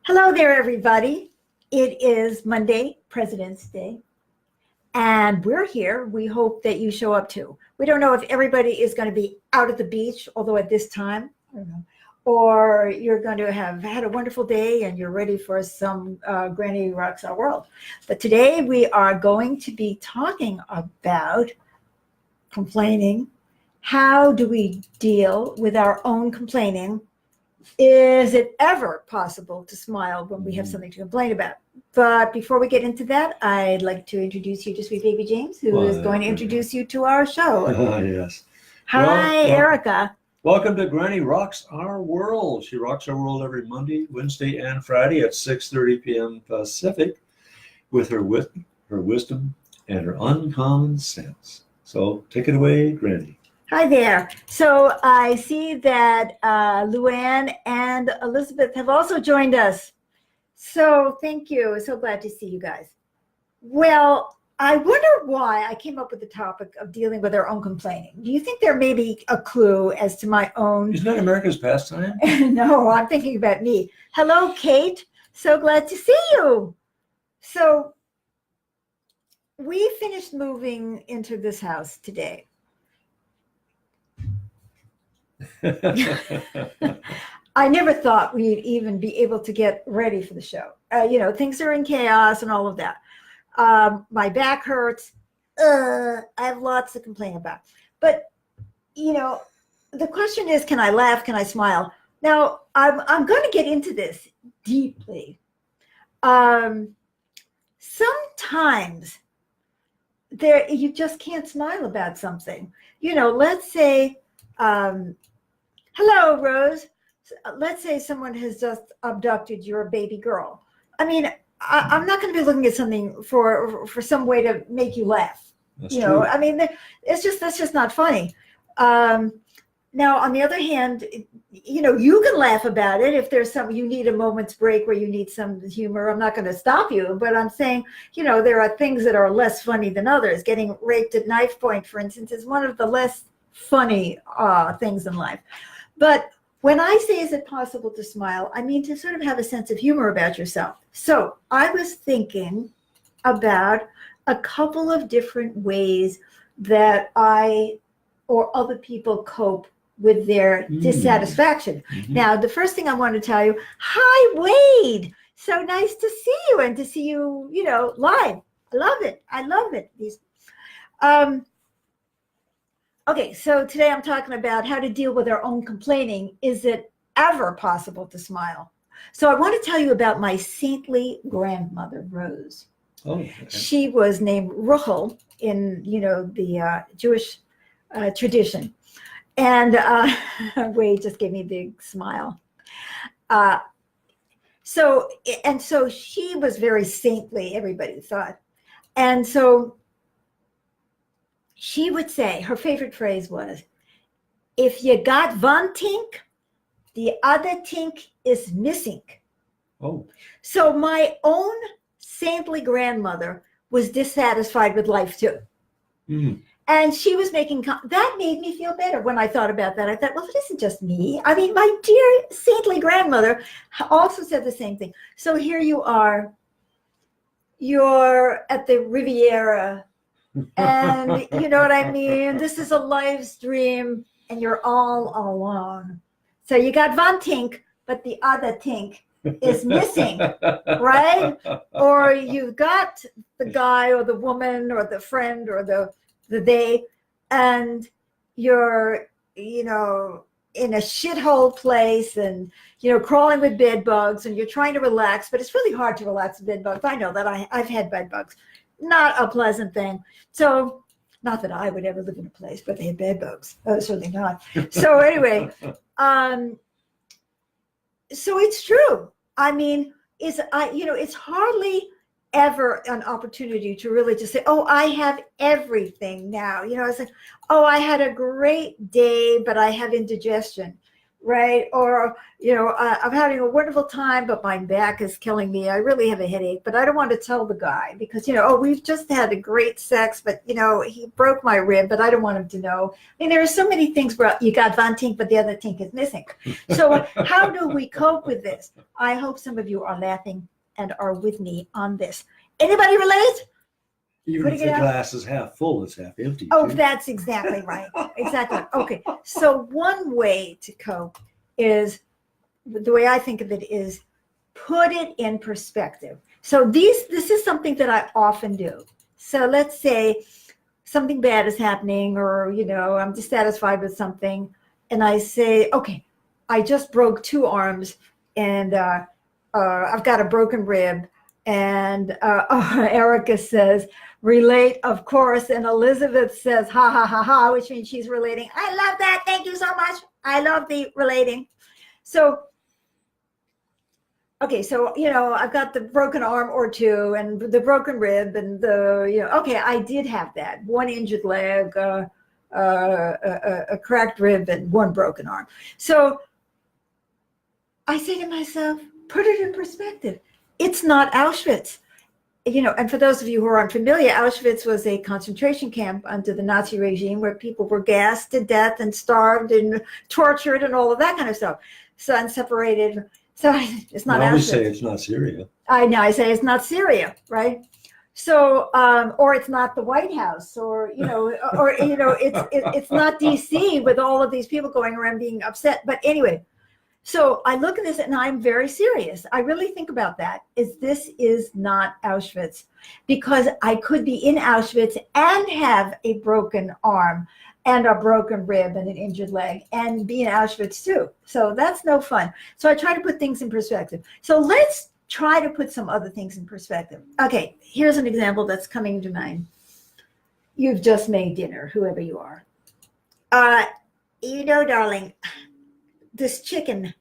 Hello there, everybody. It is Monday, President's Day, and we're here. We hope that you show up too. We don't know if everybody is going to be out at the beach, although at this time, I don't know, or you're going to have had a wonderful day and you're ready for some Granny Rocks Our World. But today we are going to be talking about complaining. How do we deal with our own complaining? Is it ever possible to smile when we have something to complain about? But before we get into that, I'd like to introduce you to sweet baby James, who is going to introduce you to our show. Yes. Hi, Erica. Welcome to Granny Rocks Our World. She rocks our world every Monday, Wednesday, and Friday at 6:30 p.m. Pacific with her wisdom and her uncommon sense. So take it away, Granny. Hi there. So I see that Luann and Elizabeth have also joined us. So thank you. So glad to see you guys. Well, I wonder why I came up with the topic of dealing with our own complaining. Do you think there may be a clue as to my own? Isn't that America's pastime? No, I'm thinking about me. Hello, Kate. So glad to see you. So we finished moving into this house today. I never thought we'd even be able to get ready for the show. Things are in chaos and all of that. My back hurts. I have lots to complain about. But, the question is, can I laugh? Can I smile? Now, I'm going to get into this deeply. Sometimes you just can't smile about something. Let's say, hello, Rose. Let's say someone has just abducted your baby girl. I mean, I'm not going to be looking at something for some way to make you laugh. That's true. I mean, that's just not funny. Now, on the other hand, you can laugh about it if there's you need a moment's break where you need some humor. I'm not going to stop you, but I'm saying, there are things that are less funny than others. Getting raped at knife point, for instance, is one of the less funny things in life. But when I say, is it possible to smile, I mean to sort of have a sense of humor about yourself. So I was thinking about a couple of different ways that I or other people cope with their dissatisfaction. Mm-hmm. Now, the first thing I want to tell you, hi, Wade. So nice to see you and to see you, live. I love it. I love it. Okay, so today I'm talking about how to deal with our own complaining. Is it ever possible to smile? So I want to tell you about my saintly grandmother, Rose. Oh, okay. She was named Ruchel in, the Jewish tradition. And Wade just gave me a big smile. So she was very saintly, everybody thought. And so she would say, her favorite phrase was, if you got one tink, the other tink is missing. Oh. So my own saintly grandmother was dissatisfied with life too. Mm. And she was that made me feel better when I thought about that. I thought, well, it isn't just me. I mean, my dear saintly grandmother also said the same thing. So here you are, you're at the Riviera, and you know what I mean? This is a live stream and you're all alone. So you got one tink, but the other tink is missing, right? Or you've got the guy or the woman or the friend or the they, and you're, in a shithole place and, crawling with bed bugs and you're trying to relax, but it's really hard to relax with bed bugs. I know that I've had bed bugs. Not a pleasant thing. So, not that I would ever live in a place, but they had bed bugs. Oh, certainly not. So anyway, so it's true. I mean, it's hardly ever an opportunity to really just say, oh, I have everything now. It's like, oh, I had a great day, but I have indigestion. right? Or, I'm having a wonderful time, but my back is killing me. I really have a headache, but I don't want to tell the guy because, oh, we've just had a great sex, but, he broke my rib, but I don't want him to know. I mean, there are so many things where you got one Tink, but the other Tink is missing. So how do we cope with this? I hope some of you are laughing and are with me on this. Anybody relate? Even if the glass is half full, it's half empty. Oh, too. that's exactly right. Exactly. Okay. So one way to cope is, the way I think of it is, put it in perspective. So this is something that I often do. So let's say something bad is happening, or, I'm dissatisfied with something. And I say, okay, I just broke 2 arms and I've got a broken rib. And Erica says, relate, of course. And Elizabeth says, ha, ha, ha, ha, which means she's relating. I love that. Thank you so much. I love the relating. So, okay, so, I've got the broken arm or 2 and the broken rib and okay, I did have that. 1 injured leg, a cracked rib and 1 broken arm. So I say to myself, put it in perspective. It's not Auschwitz. And for those of you who are unfamiliar, Auschwitz was a concentration camp under the Nazi regime where people were gassed to death and starved and tortured and all of that kind of stuff. So, and separated. So it's not Auschwitz. I always say it's not Syria. I know, I say it's not Syria, right? So, or it's not the White House, or, it's not DC with all of these people going around being upset. But anyway, so I look at this and I'm very serious. I really think about that. This is not Auschwitz, because I could be in Auschwitz and have a broken arm and a broken rib and an injured leg and be in Auschwitz too. So that's no fun. So I try to put things in perspective. So let's try to put some other things in perspective. Okay, here's an example that's coming to mind. You've just made dinner, whoever you are. Darling, this chicken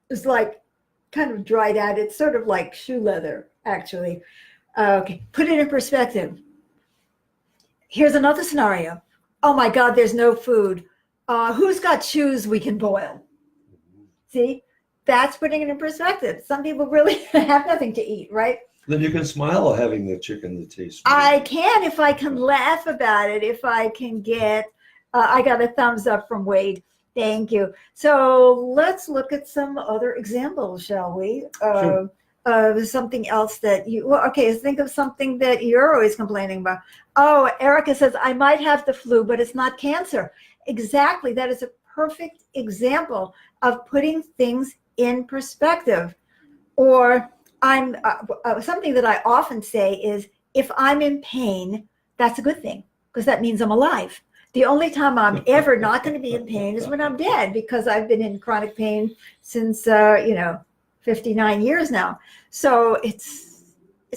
is like kind of dried out. It's sort of like shoe leather, actually. Okay, put it in perspective. Here's another scenario. Oh my God, there's no food. Who's got shoes we can boil? See, that's putting it in perspective. Some people really have nothing to eat, right? Then you can smile at having the chicken that tastes good. I can, if I can laugh about it, if I can get, I got a thumbs up from Wade. Thank you. So let's look at some other examples, shall we? Sure. Something else that okay, think of something that you're always complaining about. Oh, Erica says, I might have the flu, but it's not cancer. Exactly. That is a perfect example of putting things in perspective. Or something that I often say is, if I'm in pain, that's a good thing, because that means I'm alive. The only time I'm ever not going to be in pain is when I'm dead, because I've been in chronic pain since, 59 years now. So it's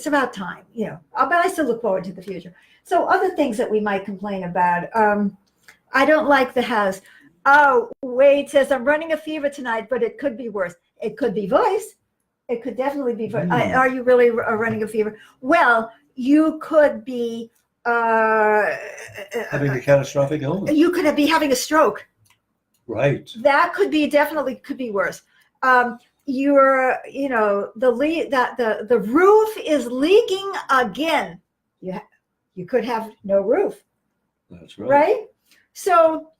about time, but I still look forward to the future. So other things that we might complain about. I don't like the house. Oh, Wade says, I'm running a fever tonight, but it could be worse. It could be voice. It could definitely be voice. Are you really running a fever? Well, you could be having a catastrophic illness. You could be having a stroke. Right. That could be worse. The roof is leaking again. You could have no roof. That's right. Right? So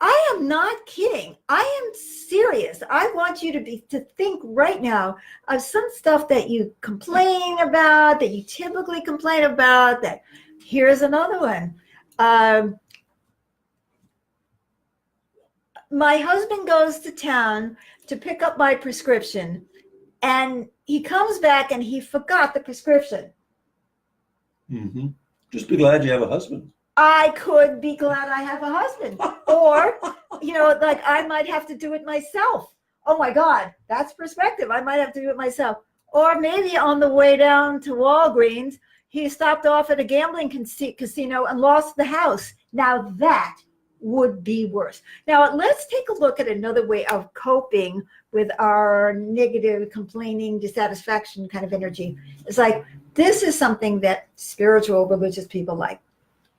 I am not kidding. I am serious. I want you to think right now of some stuff that you complain about, that you typically complain about. That here's another one. My husband goes to town to pick up my prescription, and he comes back and he forgot the prescription. Mm-hmm. Just be glad you have a husband. I could be glad I have a husband. Or, like I might have to do it myself. Oh my God, that's perspective. I might have to do it myself. Or maybe on the way down to Walgreens, he stopped off at a gambling casino and lost the house. Now that would be worse. Now let's take a look at another way of coping with our negative, complaining, dissatisfaction kind of energy. It's like, this is something that spiritual, religious people like.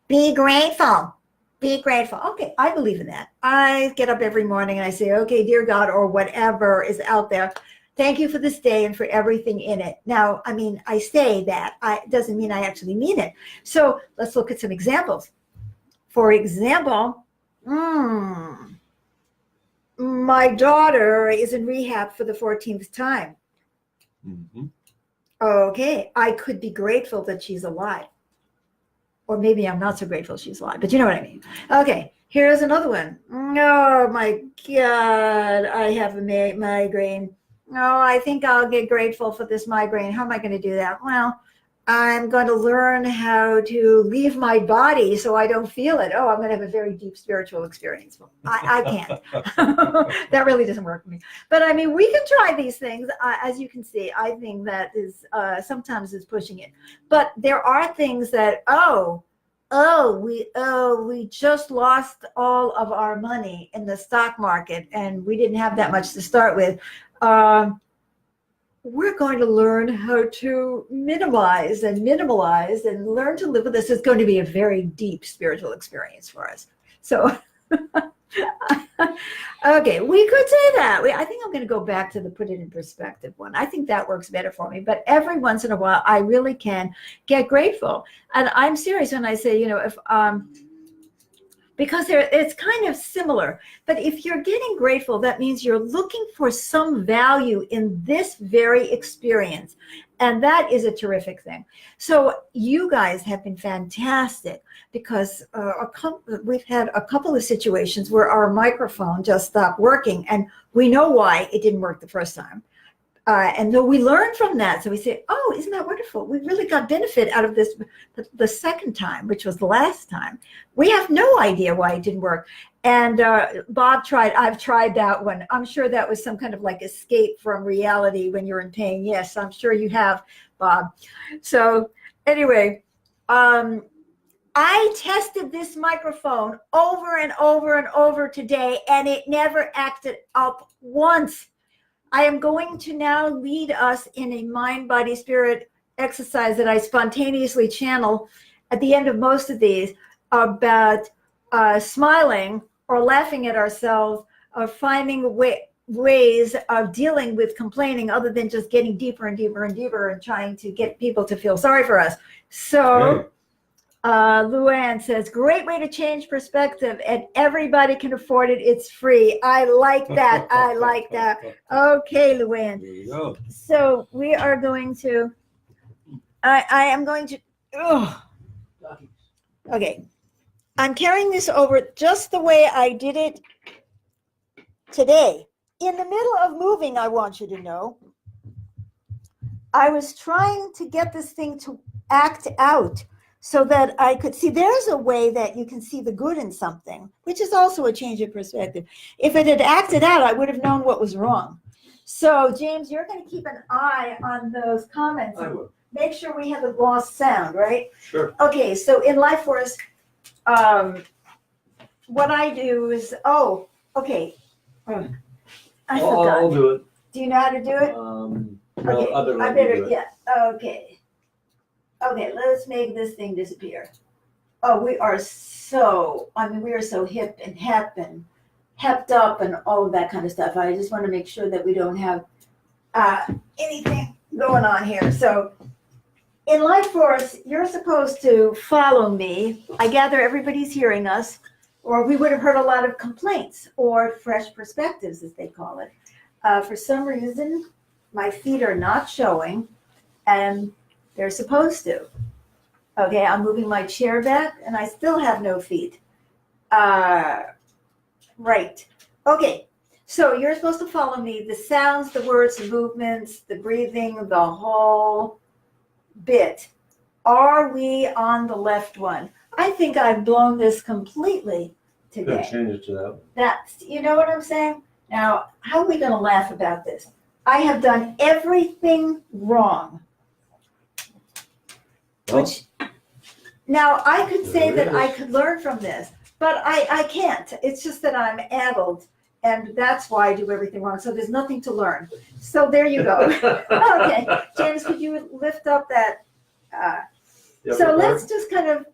Be grateful. Be grateful. Okay, I believe in that. I get up every morning and I say, okay, dear God, or whatever is out there, thank you for this day and for everything in it. Now, I mean, I say that. It doesn't mean I actually mean it. So let's look at some examples. For example, my daughter is in rehab for the 14th time. Mm-hmm. Okay, I could be grateful that she's alive. Or maybe I'm not so grateful she's alive, but you know what I mean. Okay, here's another one. Oh my God, I have a migraine. Oh, I think I'll get grateful for this migraine. How am I going to do that? Well, I'm going to learn how to leave my body so I don't feel it. Oh, I'm going to have a very deep spiritual experience. Well, I can't. That really doesn't work for me. But I mean, we can try these things. As you can see, I think that is sometimes is pushing it. But there are things that, we just lost all of our money in the stock market and we didn't have that much to start with. We're going to learn how to minimize and minimalize and learn to live with this. It's going to be a very deep spiritual experience for us. So, okay, we could say that. I think I'm going to go back to the put it in perspective one. I think that works better for me. But every once in a while, I really can get grateful. And I'm serious when I say, if because it's kind of similar. But if you're getting grateful, that means you're looking for some value in this very experience. And that is a terrific thing. So you guys have been fantastic because we've had a couple of situations where our microphone just stopped working. And we know why it didn't work the first time. And though we learned from that, so we say, oh, isn't that wonderful? We really got benefit out of this the second time, which was the last time. We have no idea why it didn't work. And I've tried that one. I'm sure that was some kind of like escape from reality when you're in pain. Yes, I'm sure you have, Bob. So anyway, I tested this microphone over and over and over today, and it never acted up once. I am going to now lead us in a mind, body, spirit exercise that I spontaneously channel at the end of most of these about smiling or laughing at ourselves or finding ways of dealing with complaining other than just getting deeper and deeper and deeper and trying to get people to feel sorry for us. So Luann says, great way to change perspective and everybody can afford it. It's free. I like that. I like that. Okay, Luann. There you go. So we are going to, I am going to, okay. I'm carrying this over just the way I did it today. In the middle of moving, I want you to know, I was trying to get this thing to act out so that I could see. There's a way that you can see the good in something, which is also a change of perspective. If it had acted out, I would have known what was wrong. So, James, you're going to keep an eye on those comments. I will. Make sure we have a gloss sound, right? Sure. Okay, so in Life Force, what I do is, I forgot. I'll do it. Do you know how to do it? Okay, I better, yeah, okay. Okay, let's make this thing disappear. Oh, we are so hip and hepped up and all of that kind of stuff. I just want to make sure that we don't have anything going on here. So in Life Force, you're supposed to follow me. I gather everybody's hearing us, or we would have heard a lot of complaints or fresh perspectives, as they call it. For some reason, my feet are not showing, and they're supposed to. Okay, I'm moving my chair back, and I still have no feet. Right. Okay, so you're supposed to follow me. The sounds, the words, the movements, the breathing, the whole bit. Are we on the left one? I think I've blown this completely today. Change it to that one. That's, you know what I'm saying? Now, how are we going to laugh about this? I have done everything wrong. Well, Which, now I could say that I could learn from this, but I can't. It's just that I'm addled, and that's why I do everything wrong. So there's nothing to learn. So there you go. Okay, James, could you lift up that? So let's just kind of,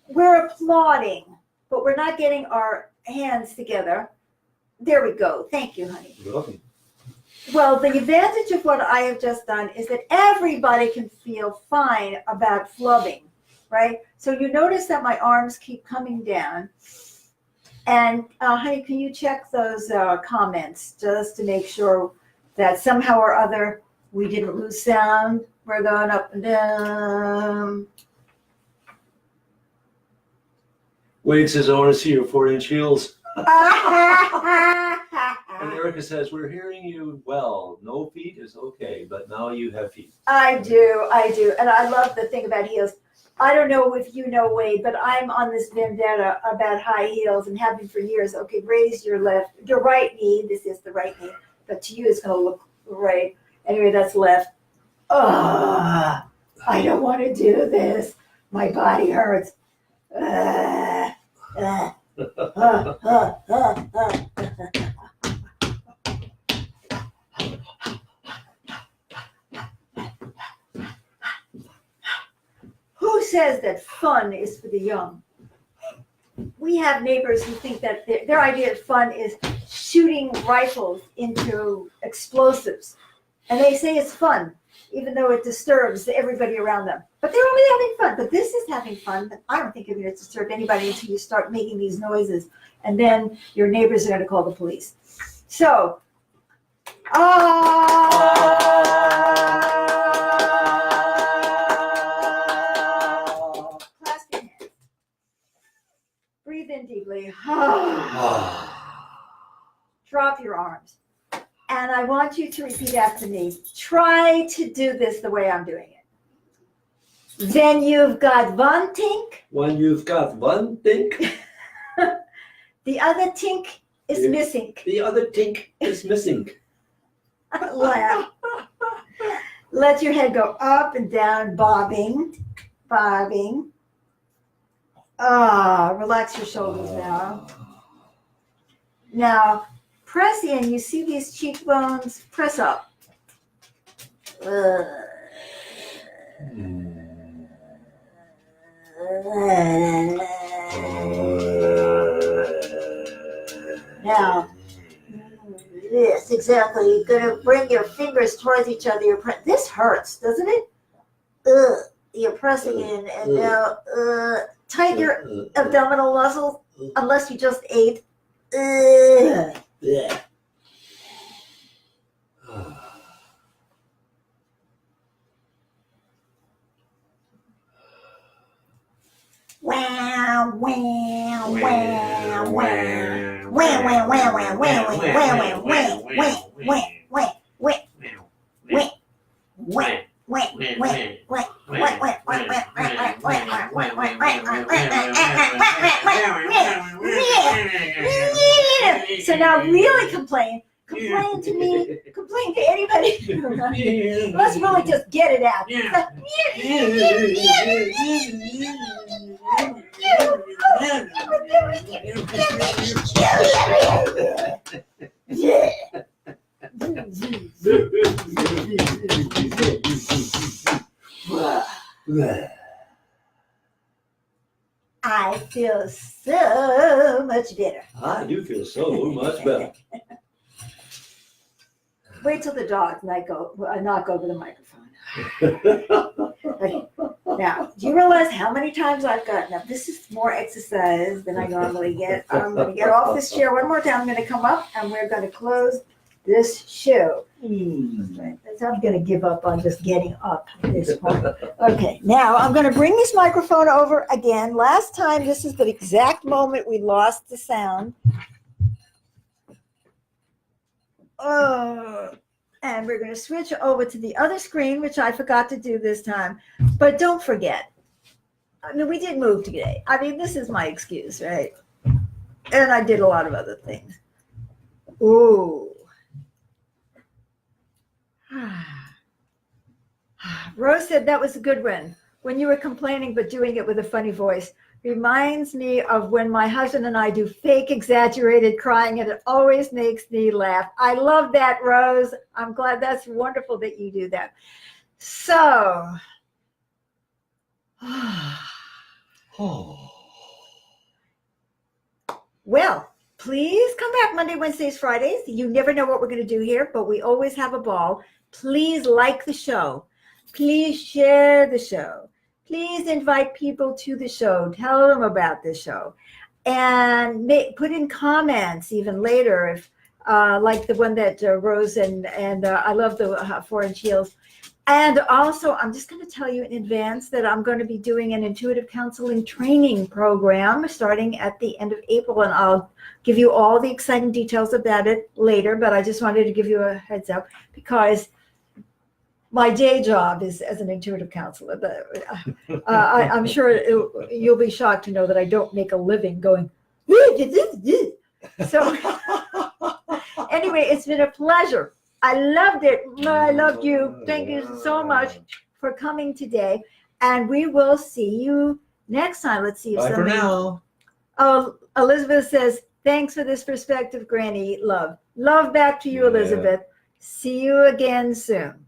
we're applauding. but we're not getting our hands together. There we go. Thank you, honey. You're welcome. Well, the advantage of what I have just done is that everybody can feel fine about flubbing, right? So you notice that my arms keep coming down. And honey, can you check those comments just to make sure that somehow or other we didn't lose sound? We're going up and down. Wade says, I want to see your 4-inch heels. And Erica says, we're hearing you well. No feet is okay, but now you have feet. I do. And I love the thing about heels. I don't know if you know, Wade, but I'm on this vendetta about high heels and have been for years. Okay, raise your right knee. This is the right knee, but to you it's going to look right. Anyway, that's left. Oh, I don't want to do this. My body hurts. Who says that fun is for the young? We have neighbors who think that their idea of fun is shooting rifles into explosives. And they say it's fun, even though it disturbs everybody around them. But they're only having fun. But this is having fun. I don't think you're going to disturb anybody until you start making these noises. And then your neighbors are going to call the police. So, clasp your hands. Breathe in deeply. Drop your arms. And I want you to repeat after me. Try to do this the way I'm doing it. Then you've got one tink. When you've got one tink, The other tink is missing. the other tink is missing. Laugh. Let your head go up and down, bobbing. Relax your shoulders now. Now, press in. You see these cheekbones? Press up. Now, yes, exactly. You're going to bring your fingers towards each other. This hurts, doesn't it? You're pressing in, and now tighten your abdominal muscles, unless you just ate. Yeah. Wow, wow, wow, So now really complain to me, complain to anybody. Let's really just get it out. I feel so much better. I do feel so much better. Wait till the dogs knock over the microphone. Okay. Now, do you realize how many times I've gotten up? This is more exercise than I normally get. I'm going to get off this chair one more time. I'm going to come up and we're going to close this show. I'm going to give up on just getting up at this point. Okay, now I'm going to bring this microphone over again. Last time, this is the exact moment we lost the sound. And we're going to switch over to the other screen, which I forgot to do this time. But don't forget, I mean, we did move today. I mean, this is my excuse, right? And I did a lot of other things. Ooh. Rose said that was a good one. When you were complaining but doing it with a funny voice. Reminds me of when my husband and I do fake exaggerated crying, and it always makes me laugh. I love that, Rose. I'm glad. That's wonderful that you do that. So, Well, please come back Monday, Wednesdays, Fridays. You never know what we're going to do here, but we always have a ball. Please like the show. Please share the show. Please invite people to the show. Tell them about the show. And put in comments even later, if like the one that Rose and I love the 4-inch heels. And also, I'm just going to tell you in advance that I'm going to be doing an intuitive counseling training program starting at the end of April, and I'll give you all the exciting details about it later, but I just wanted to give you a heads up because my day job is as an intuitive counselor. But I'm sure you'll be shocked to know that I don't make a living going, so anyway, it's been a pleasure. I loved it. I loved you. Thank you so much for coming today. And we will see you next time. Let's see if Bye for now. Oh, Elizabeth says, thanks for this perspective, Granny. Love. Love back to you, Yeah. Elizabeth. See you again soon.